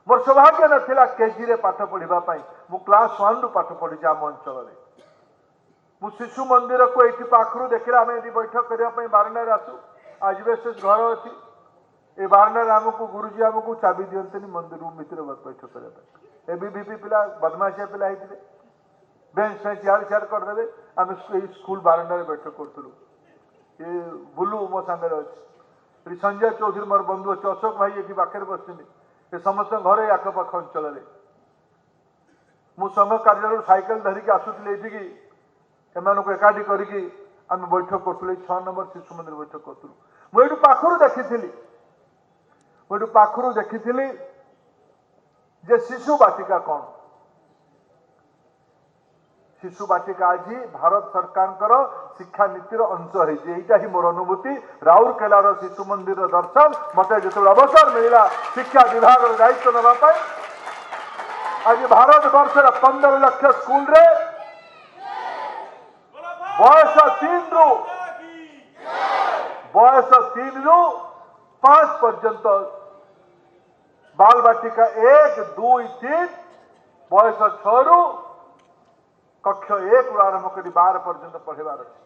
मोर सौभाग्य नाला केजी रे पाठ पढ़ा मु क्लास 1 रु पाठ पढ़ी आम अंचल मु शिशु मंदिर को ये पाखु देखिए आम ये बैठक करने बारंडार आसू आजबेस्टस घर अच्छी ये बारंडार आमको गुरुजी आमको चाबी दियंतनी मंदिर भितर बैठक करने एबीवीपी पिला बदमाशिया पिला होते बेंच फेंच यार सियार करदे आम स्कूल बारंडार बैठक करूँ ये बुलू मो सागर अच्छी संजय चौधरी मोर बंधु अच्छे अशोक भाई ये पाखे बस ये समस्त घर आखपाख अंचल संघ कार्यालय साइकेल धरिकी आसुली ये एकाठी करके आम बैठक करूँ 6 नंबर शिशु मंदिर बैठक करूँ मुझे पाखु देखी जे शिशु बाटिका कौन शिशु बाटिका आज भारत सरकार शिक्षा नीतिर अंश है ही मोर अनुभूति राउरकेलार शिशु मंदिर दर्शन मत जो अवसर मिला शिक्षा विभाग दायित्व नापी आज भारत वर्षर 15 लाख स्कूल रे बयस 3 रु 5 पर्यंत बाल बाटिका 1, 2, 3 बयस 6 रु कक्ष 1 रु आरंभ कर 12 पर्यंत पढ़ेबार अच्छे